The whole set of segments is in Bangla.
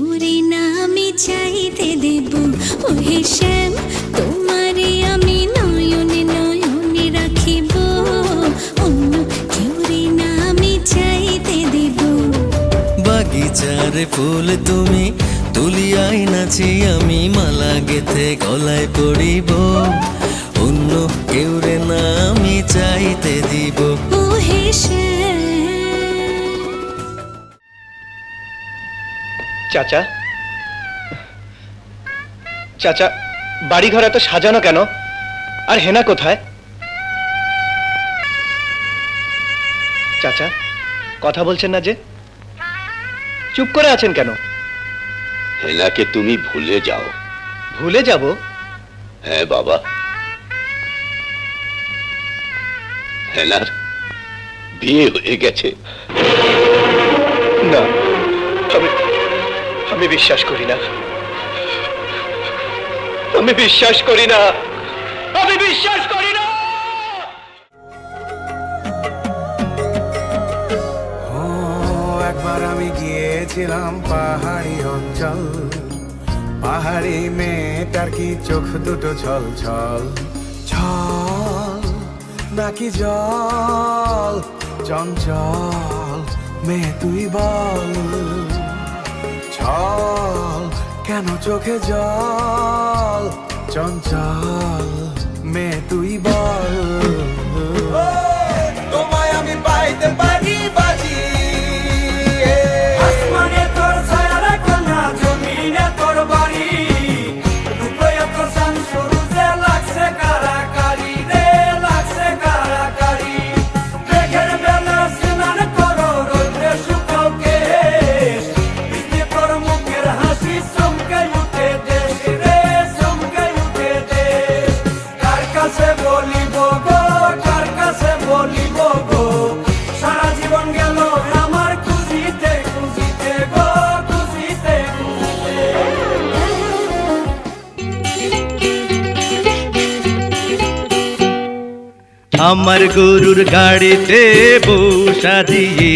কেউরে না আমি চাইতে দেব ওহে শ্যাম তোমারে আমি নয়নে নয়নে রাখিব অন্য কেউরে না আমি চাইতে দেব বাগিচার ফুল তুমি তুলিয়াই নাচি আমি মালা গেথে গলায় পড়িব অন্য কেউরে না আমি চাইতে দিব ওহে শ্যাম। চাচা চাচা বাড়িঘর এত সাজানো কেন? আর হেনা কোথায়? চাচা কথা বলছেন না যে, চুপ করে আছেন কেন? হেনাকে তুমি ভুলে যাও। ভুলে যাব? হ্যাঁ বাবা, হেনার বিয়ে হয়ে গেছে। না, আমি বিশ্বাস করি না, আমি বিশ্বাস করি না, আমি বিশ্বাস করি না। একবার আমি গিয়েছিলাম পাহাড়ি অঞ্চল, পাহাড়ি মেয়েটার কি চোখ দুটো ছল ছল ছল নাকি জল চঞ্চল মেয়ে তুই বল ছল কেন চোখে জল চঞ্চল মেয়ে তুই বল তোমায় আমি পাইতে পারি বাজি আসমানে তোর ছায়া রাখো না জমিনে তোর বাড়ি রূপে তোর সান সরুজে লাগছে কারাকারি রে লাগছে কারাকারি দেখের বেলা স্নান করো রোদ্রে শুকাও কেশ বিকে তোর মুখের হাসি চমকে উঠে দেশ রে চমকে উঠে দেশ কার কাছে বলিব গো কার কাছে বলিব গো সারা জীবন গেল আমার খুঁজিতে খুঁজিতে গো খুঁজিতে খুঁজিতে আমার গরুর গাড়িতে বসা দিয়ে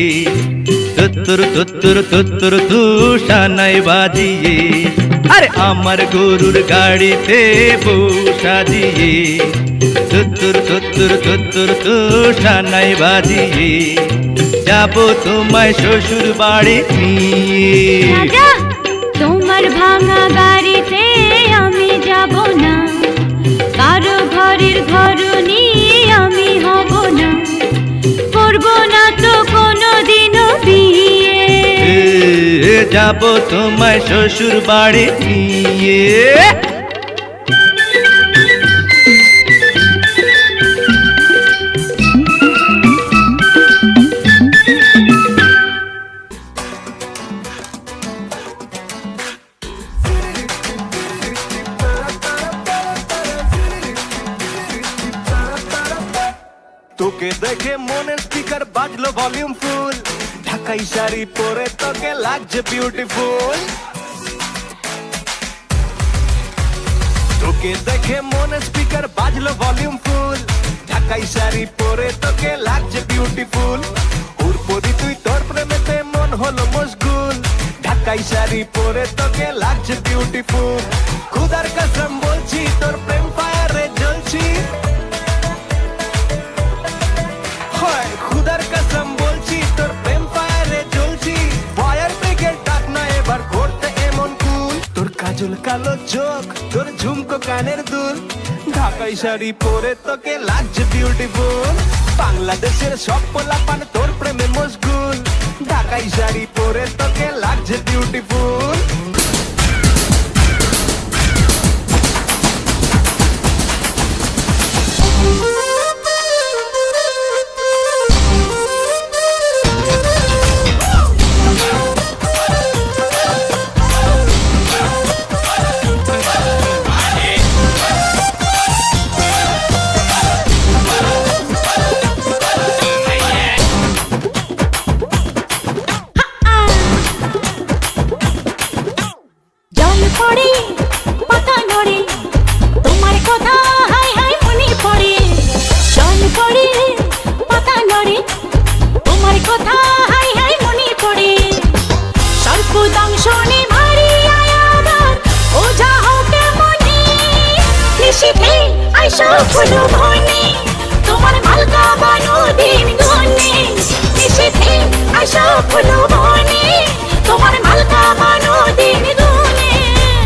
তুত্তুর তুত্তুর তুত্তুর তুষানাই বাজিয়ে আরে আমার গরুর গাড়িতে বসা দিয়ে তুত্তুর তুত্তুর তুত্তুর তুষানাই বাজিয়ে যাব তোমায় শ্বশুর বাড়ি নিয়ে রাজা তোমার ভাঙা গাড়িতে আমি যাব না কারো ঘরের ঘরনি আমি হব না করব না তো কোনোদিনও বিয়ে যাব তোমায় শ্বশুর বাড়ি নিয়ে তোকে দেখে মনের স্পিকার বাজলো ভলিউম ফুল ঢাকাই শাড়ি পরে তোকে লাগছে বিউটিফুল তোকে দেখে মনের স্পিকার বাজলো ভলিউম ফুল ঢাকাই শাড়ি পরে তোকে লাগছে বিউটিফুল উর্পরি তুই তোর প্রেমেতে মন হলো মশগুল ঢাকাই শাড়ি পরে তোকে লাগছে বিউটিফুল খুদার কসম বলছি তোর প্রেম ফায়ারে জ্বলছি খুদার কসম বলছি তোর প্রেম ফায়ারে জ্বলছি ফায়ার ব্রিগেড ডাক না এবার করতে এমন কুল তোর কাজল কালো চোখ তোর ঝুমকো কানের দুল ঢাকাই শাড়ি পরে তোকে লাগছে বিউটিফুল বাংলাদেশের সব পোলাপান তোর প্রেমে মশগুল ঢাকাই শাড়ি পরে তোকে লাগছে বিউটিফুল তোমার কথা হাই হাই মনে পড়ে সর্বদাংশনে ভারী আসো ফুলো বনে তোমার মালকা বানো দিন গনে নিশীথে আসো ফুলো বনে তোমার মালকা বানো দিন গনে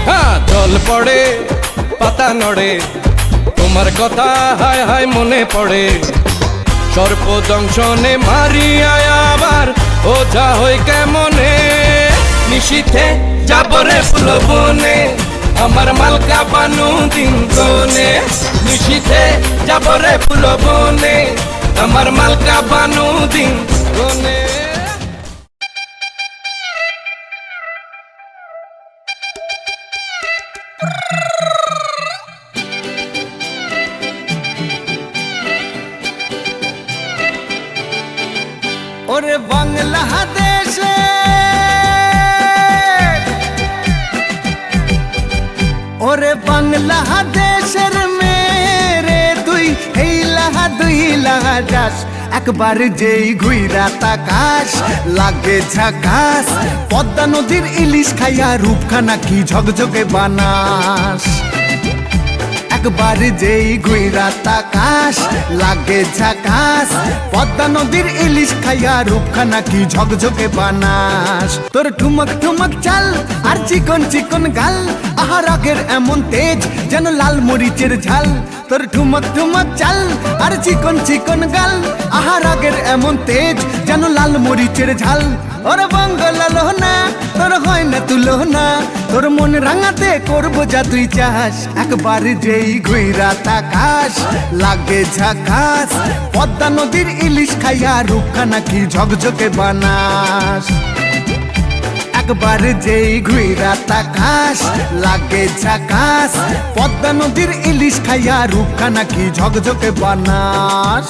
হ্যাঁ জল পড়ে পাতা নড়ে তোমার কথা হায় হায় মনে পড়ে সর্প দংশনে মারিয়া আবার ওঝা হই কেমনে নিশীথে যাবরে ফুল বনে আমার মালকা বানু দিন গনে নিশীথে যাবরে ফুল বনে আমার মালকা বানু দিন গনে ওরে বাংলাদেশে ওরে বাংলাদেশের মেরে তুই এই লাহা দুই লাহা যাস একবার যেই ঘুইরা তাকাস লাগে ঝাকাস পদ্মা নদীর ইলিশ খাইয়া রূপখানা কি ঝকঝকে বানাস একবার যেই ঘুইরা তাকাস লাগে ঝাকাস পদ্মা নদীর ইলিশ খাইয়া রূপখানা কি ঝকঝকে বানাস তোর ঠুমক ঠুমক চাল আর চিকন চিকন গাল আহার আগের এমন তেজ যেন লাল মরিচের ঝাল তোর ঠুমক ঠুমক চাল আর চিকন চিকন গাল আহার আগের এমন তেজ যেন লাল মরিচের ঝাল ওর বাংলা লোহনা তোর হয় না তুলনা তোর মন রাঙাতে করবো যা তুই চাস একবার যেই ঘুইরা তাকাস লাগে ঝাকাস পদ্মা নদীর ইলিশ খাইয়া রূপখানা কি ঝকঝকে বানাস একবার যেই ঘুইরা তাকাস লাগে ঝাকাস পদ্মা নদীর ইলিশ খাইয়া রূপখানা কি ঝকঝকে বানাস